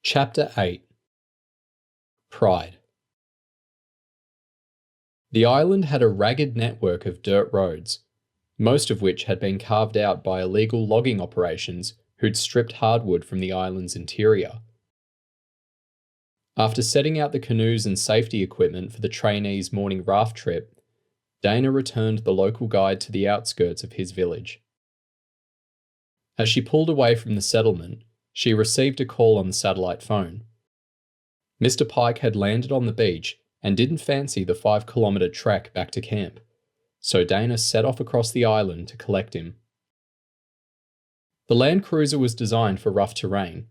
Chapter 8 Pride. The island had a ragged network of dirt roads, most of which had been carved out by illegal logging operations who'd stripped hardwood from the island's interior. After setting out the canoes and safety equipment for the trainees' morning raft trip, Dana returned the local guide to the outskirts of his village. As she pulled away from the settlement, she received a call on the satellite phone. Mr. Pike had landed on the beach and didn't fancy the 5-kilometre trek back to camp, so Dana set off across the island to collect him. The Land Cruiser was designed for rough terrain,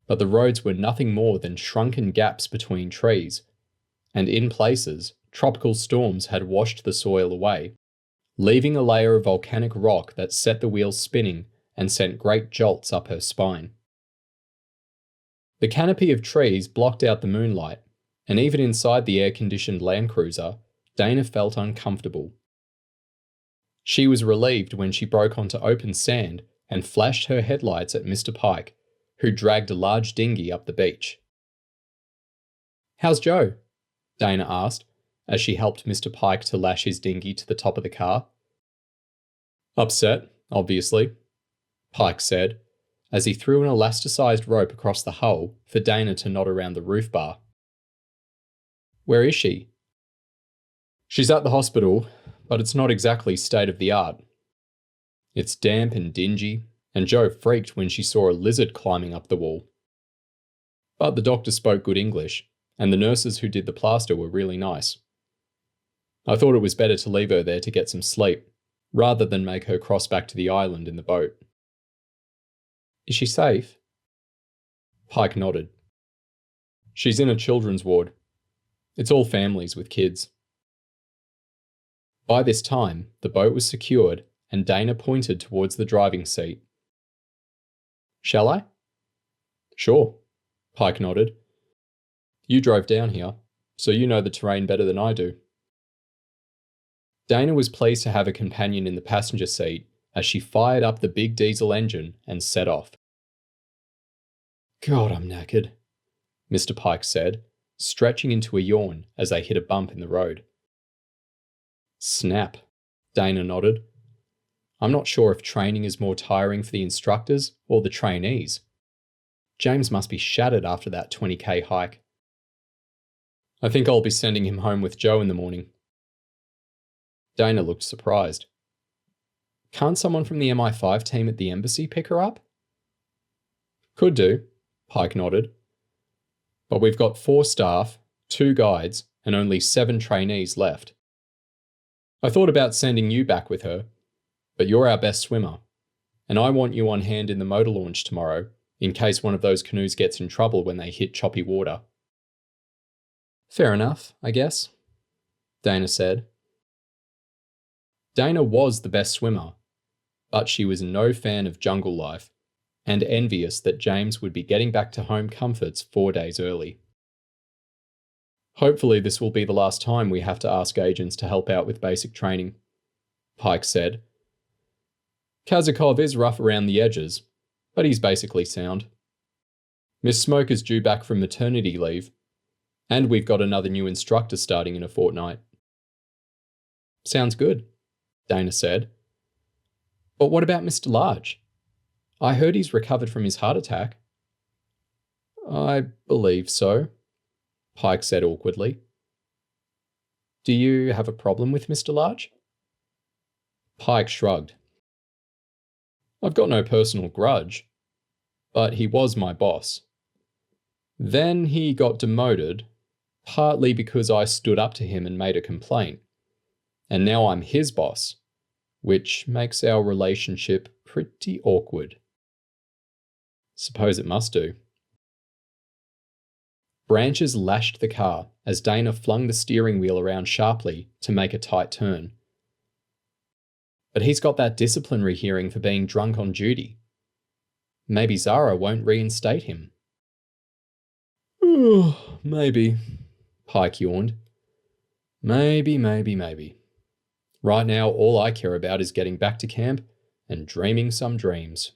but the roads were nothing more than shrunken gaps between trees, and in places, tropical storms had washed the soil away, leaving a layer of volcanic rock that set the wheels spinning and sent great jolts up her spine. The canopy of trees blocked out the moonlight, and even inside the air-conditioned Land Cruiser, Dana felt uncomfortable. She was relieved when she broke onto open sand and flashed her headlights at Mr. Pike, who dragged a large dinghy up the beach. "How's Joe?" Dana asked, as she helped Mr. Pike to lash his dinghy to the top of the car. "Upset, obviously," Pike said, as he threw an elasticized rope across the hull for Dana to knot around the roof bar. "Where is she?" "She's at the hospital, but it's not exactly state-of-the-art. It's damp and dingy, and Joe freaked when she saw a lizard climbing up the wall. But the doctor spoke good English, and the nurses who did the plaster were really nice. I thought it was better to leave her there to get some sleep, rather than make her cross back to the island in the boat." "Is she safe?" Pike nodded. "She's in a children's ward. It's all families with kids." By this time, the boat was secured and Dana pointed towards the driving seat. "Shall I?" "Sure," Pike nodded. "You drove down here, so you know the terrain better than I do." Dana was pleased to have a companion in the passenger seat as she fired up the big diesel engine and set off. "God, I'm knackered," Mr. Pike said, stretching into a yawn as they hit a bump in the road. "Snap," Dana nodded. "I'm not sure if training is more tiring for the instructors or the trainees. James must be shattered after that 20k hike." "I think I'll be sending him home with Joe in the morning." Dana looked surprised. "Can't someone from the MI5 team at the embassy pick her up?" "Could do," Pike nodded. "But we've got 4 staff, 2 guides, and only 7 trainees left. I thought about sending you back with her, but you're our best swimmer, and I want you on hand in the motor launch tomorrow in case one of those canoes gets in trouble when they hit choppy water." "Fair enough, I guess," Dana said. Dana was the best swimmer, but she was no fan of jungle life and envious that James would be getting back to home comforts 4 days early. "Hopefully this will be the last time we have to ask agents to help out with basic training," Pike said. "Kazakov is rough around the edges, but he's basically sound. Miss Smoke is due back from maternity leave, and we've got another new instructor starting in a fortnight." "Sounds good," Dana said. "But what about Mr. Large? I heard he's recovered from his heart attack." "I believe so," Pike said awkwardly. "Do you have a problem with Mr. Large?" Pike shrugged. "I've got no personal grudge, but he was my boss. Then he got demoted, partly because I stood up to him and made a complaint. And now I'm his boss, which makes our relationship pretty awkward." "Suppose it must do." Branches lashed the car as Dana flung the steering wheel around sharply to make a tight turn. "But he's got that disciplinary hearing for being drunk on duty. Maybe Zara won't reinstate him." "Maybe," Pike yawned. Maybe. Right now, all I care about is getting back to camp and dreaming some dreams."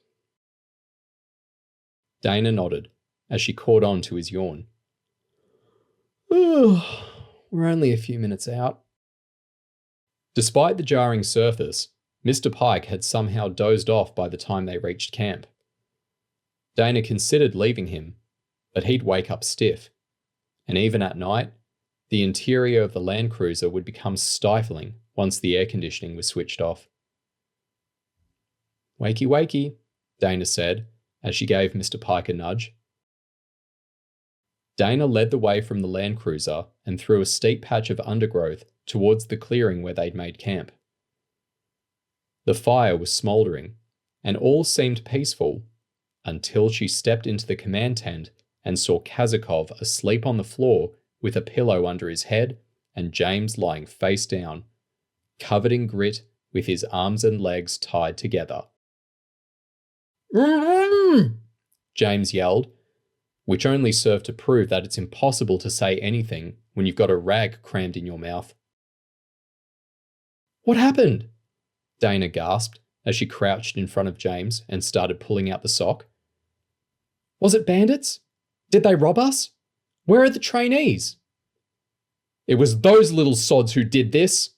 Dana nodded, as she caught on to his yawn. Oh, we're only a few minutes out. Despite the jarring surface, Mr. Pike had somehow dozed off by the time they reached camp. Dana considered leaving him, but he'd wake up stiff, and even at night, the interior of the Land Cruiser would become stifling once the air conditioning was switched off. Wakey wakey, Dana said, as she gave Mr. Pike a nudge. Dana led the way from the Land Cruiser and through a steep patch of undergrowth towards the clearing where they'd made camp. The fire was smouldering, and all seemed peaceful, until she stepped into the command tent and saw Kazakov asleep on the floor with a pillow under his head and James lying face down, covered in grit with his arms and legs tied together. James yelled, which only served to prove that it's impossible to say anything when you've got a rag crammed in your mouth. What happened? Dana gasped as she crouched in front of James and started pulling out the sock. Was it bandits? Did they rob us? Where are the trainees? It was those little sods who did this,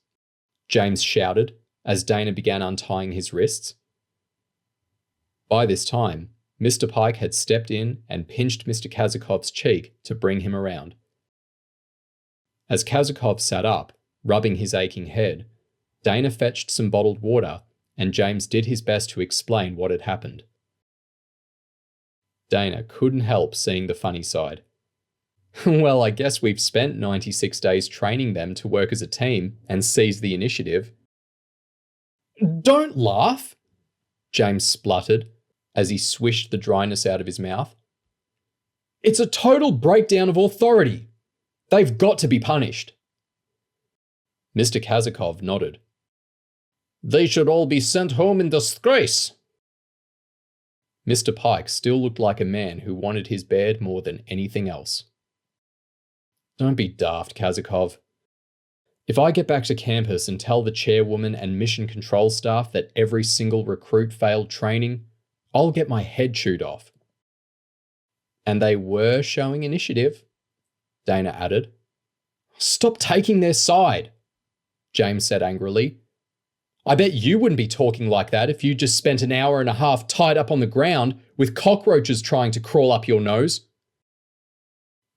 James shouted as Dana began untying his wrists. By this time, Mr. Pike had stepped in and pinched Mr. Kazakov's cheek to bring him around. As Kazakov sat up, rubbing his aching head, Dana fetched some bottled water and James did his best to explain what had happened. Dana couldn't help seeing the funny side. Well, I guess we've spent 96 days training them to work as a team and seize the initiative. Don't laugh, James spluttered as he swished the dryness out of his mouth. It's a total breakdown of authority. They've got to be punished. Mr. Kazakov nodded. They should all be sent home in disgrace. Mr. Pike still looked like a man who wanted his bed more than anything else. Don't be daft, Kazakov. If I get back to campus and tell the chairwoman and mission control staff that every single recruit failed training, I'll get my head chewed off. And they were showing initiative, Dana added. Stop taking their side, James said angrily. I bet you wouldn't be talking like that if you just spent an hour and a half tied up on the ground with cockroaches trying to crawl up your nose.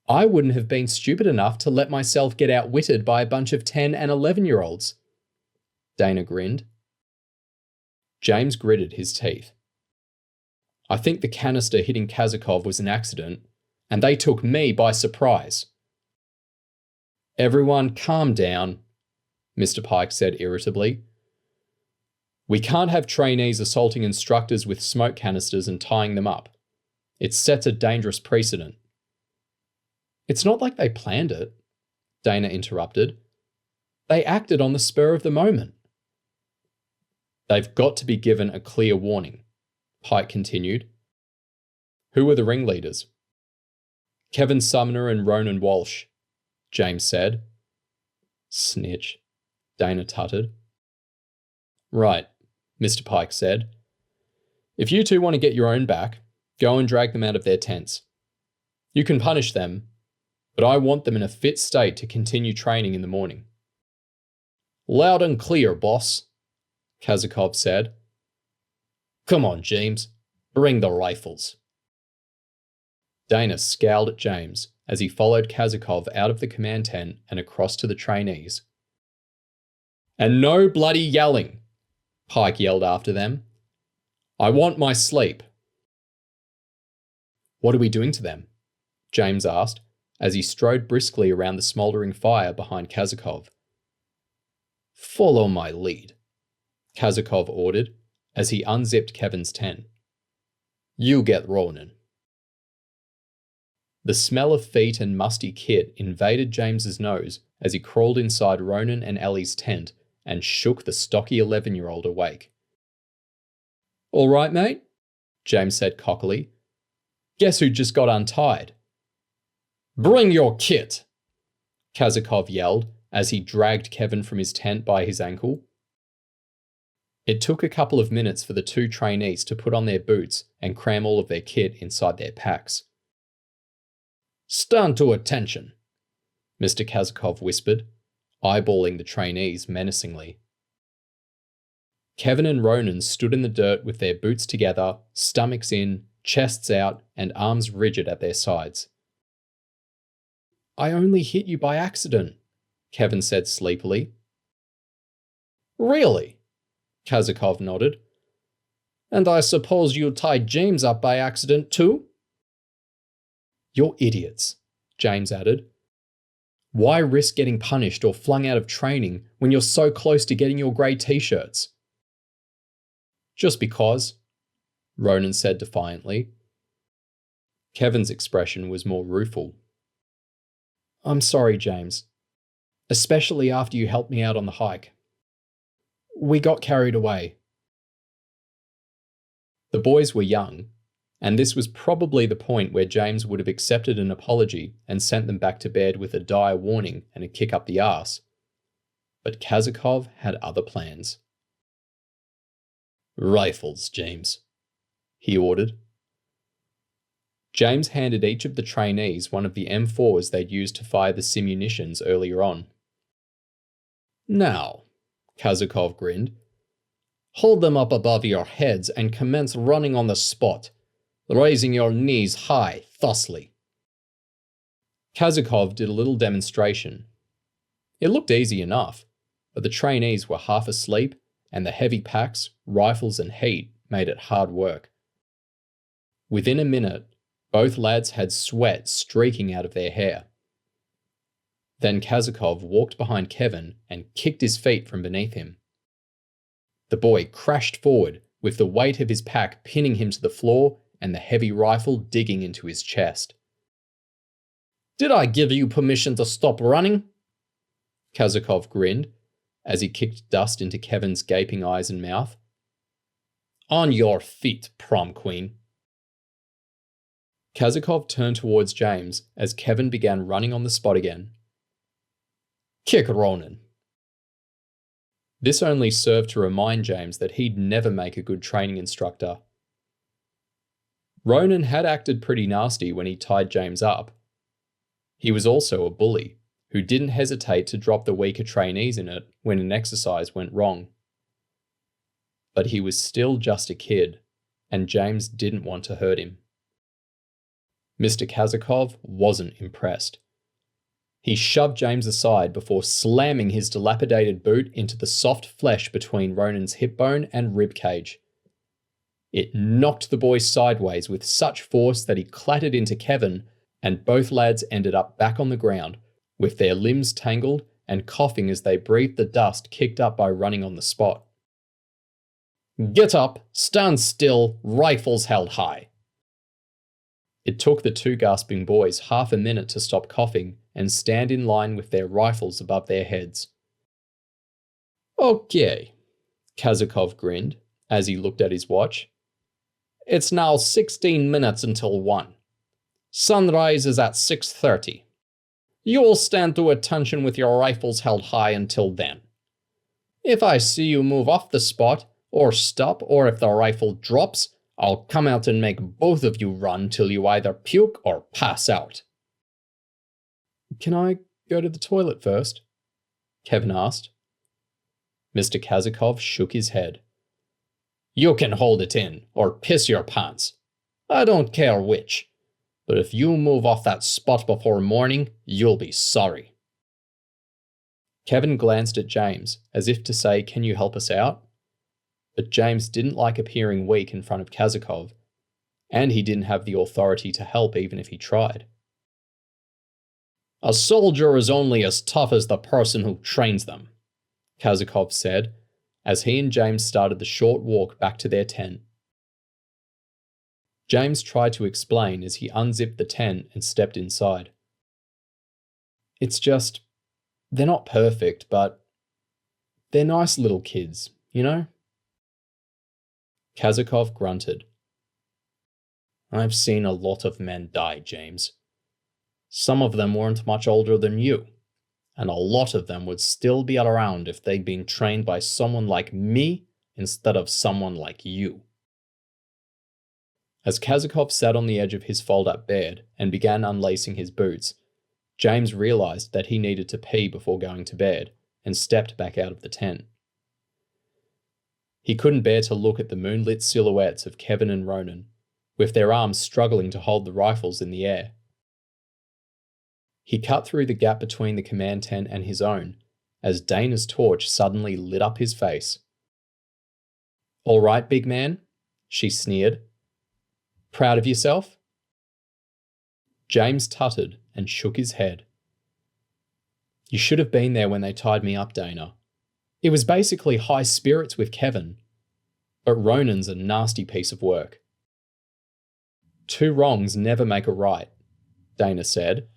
I wouldn't have been stupid enough to let myself get outwitted by a bunch of 10 and 11-year-olds. Dana grinned. James gritted his teeth. I think the canister hitting Kazakov was an accident, and they took me by surprise. Everyone calm down, Mr. Pike said irritably. We can't have trainees assaulting instructors with smoke canisters and tying them up. It sets a dangerous precedent. It's not like they planned it, Dana interrupted. They acted on the spur of the moment. They've got to be given a clear warning, Pike continued. Who were the ringleaders? Kevin Sumner and Ronan Walsh, James said. Snitch, Dana tutted. Right, Mr. Pike said. If you two want to get your own back, go and drag them out of their tents. You can punish them, but I want them in a fit state to continue training in the morning. Loud and clear, boss, Kazakov said. Come on, James. Bring the rifles. Dana scowled at James as he followed Kazakov out of the command tent and across to the trainees. And no bloody yelling, Pike yelled after them. I want my sleep. What are we doing to them? James asked as he strode briskly around the smouldering fire behind Kazakov. Follow my lead, Kazakov ordered as he unzipped Kevin's tent. You get Ronan. The smell of feet and musty kit invaded James's nose as he crawled inside Ronan and Ellie's tent and shook the stocky 11-year-old awake. All right, mate, James said cockily. Guess who just got untied? Bring your kit, Kazakov yelled as he dragged Kevin from his tent by his ankle. It took a couple of minutes for the two trainees to put on their boots and cram all of their kit inside their packs. Stand to attention, Mr. Kazakov whispered, eyeballing the trainees menacingly. Kevin and Ronan stood in the dirt with their boots together, stomachs in, chests out, and arms rigid at their sides. I only hit you by accident, Kevin said sleepily. Really? Kazakov nodded. And I suppose you tied James up by accident too? You're idiots, James added. Why risk getting punished or flung out of training when you're so close to getting your grey t-shirts? Just because, Ronan said defiantly. Kevin's expression was more rueful. I'm sorry, James. Especially after you helped me out on the hike. We got carried away. The boys were young, and this was probably the point where James would have accepted an apology and sent them back to bed with a dire warning and a kick up the arse. But Kazakov had other plans. Rifles, James, he ordered. James handed each of the trainees one of the M4s they'd used to fire the simunitions earlier on. Now, Kazakov grinned, hold them up above your heads and commence running on the spot, raising your knees high, thusly. Kazakov did a little demonstration. It looked easy enough, but the trainees were half asleep, and the heavy packs, rifles and heat made it hard work. Within a minute, both lads had sweat streaking out of their hair. Then Kazakov walked behind Kevin and kicked his feet from beneath him. The boy crashed forward, with the weight of his pack pinning him to the floor and the heavy rifle digging into his chest. Did I give you permission to stop running? Kazakov grinned, as he kicked dust into Kevin's gaping eyes and mouth. On your feet, prom queen. Kazakov turned towards James as Kevin began running on the spot again. Kick Ronan. This only served to remind James that he'd never make a good training instructor. Ronan had acted pretty nasty when he tied James up. He was also a bully, who didn't hesitate to drop the weaker trainees in it when an exercise went wrong. But he was still just a kid, and James didn't want to hurt him. Mr. Kazakov wasn't impressed. He shoved James aside before slamming his dilapidated boot into the soft flesh between Ronan's hip bone and rib cage. It knocked the boy sideways with such force that he clattered into Kevin, and both lads ended up back on the ground, with their limbs tangled and coughing as they breathed the dust kicked up by running on the spot. Get up, stand still, rifles held high. It took the two gasping boys half a minute to stop coughing and stand in line with their rifles above their heads. Okay, Kazakov grinned as he looked at his watch. It's now 16 minutes until 1. Sunrise is at 6:30. You will stand to attention with your rifles held high until then. If I see you move off the spot, or stop, or if the rifle drops, I'll come out and make both of you run till you either puke or pass out. Can I go to the toilet first? Kevin asked. Mr. Kazakov shook his head. You can hold it in, or piss your pants. I don't care which. But if you move off that spot before morning, you'll be sorry. Kevin glanced at James, as if to say, can you help us out? But James didn't like appearing weak in front of Kazakov, and he didn't have the authority to help even if he tried. A soldier is only as tough as the person who trains them, Kazakov said, as he and James started the short walk back to their tent. James tried to explain as he unzipped the tent and stepped inside. It's just, they're not perfect, but they're nice little kids, you know? Kazakov grunted. I've seen a lot of men die, James. Some of them weren't much older than you, and a lot of them would still be around if they'd been trained by someone like me instead of someone like you. As Kazakov sat on the edge of his fold-up bed and began unlacing his boots, James realized that he needed to pee before going to bed and stepped back out of the tent. He couldn't bear to look at the moonlit silhouettes of Kevin and Ronan, with their arms struggling to hold the rifles in the air. He cut through the gap between the command tent and his own, as Dana's torch suddenly lit up his face. "All right, big man," she sneered. "Proud of yourself?" James tutted and shook his head. "You should have been there when they tied me up, Dana. It was basically high spirits with Kevin. But Ronan's a nasty piece of work." "Two wrongs never make a right," Dana said.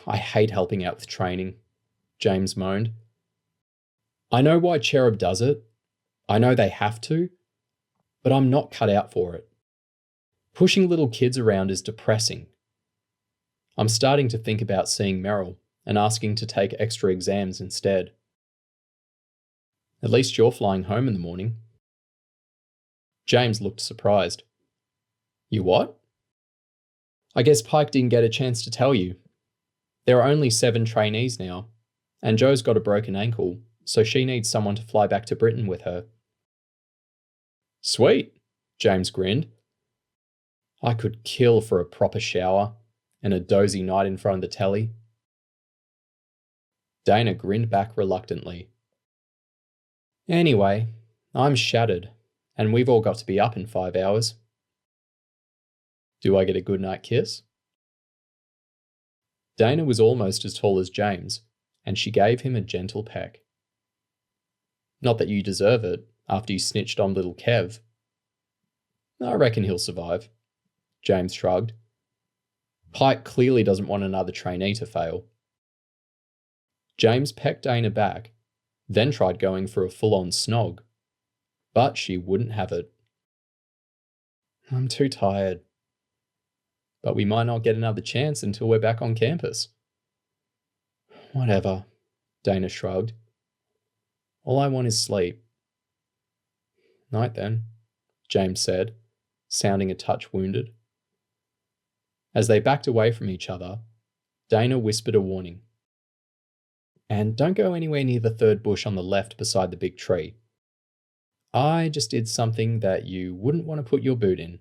"I hate helping out with training," James moaned. "I know why Cherub does it. I know they have to. But I'm not cut out for it. Pushing little kids around is depressing. I'm starting to think about seeing Merrill and asking to take extra exams instead." "At least you're flying home in the morning." James looked surprised. "You what?" "I guess Pike didn't get a chance to tell you. There are only 7 trainees now, and Jo's got a broken ankle, so she needs someone to fly back to Britain with her." "Sweet," James grinned. "I could kill for a proper shower and a dozy night in front of the telly." Dana grinned back reluctantly. "Anyway, I'm shattered, and we've all got to be up in 5 hours. Do I get a goodnight kiss?" Dana was almost as tall as James, and she gave him a gentle peck. "Not that you deserve it, after you snitched on little Kev." "I reckon he'll survive," James shrugged. "Pike clearly doesn't want another trainee to fail." James pecked Dana back, then tried going for a full-on snog. But she wouldn't have it. "I'm too tired." "But we might not get another chance until we're back on campus." "Whatever," Dana shrugged. "All I want is sleep." "Night then," James said, sounding a touch wounded. As they backed away from each other, Dana whispered a warning. "And don't go anywhere near the third bush on the left beside the big tree. I just did something that you wouldn't want to put your boot in."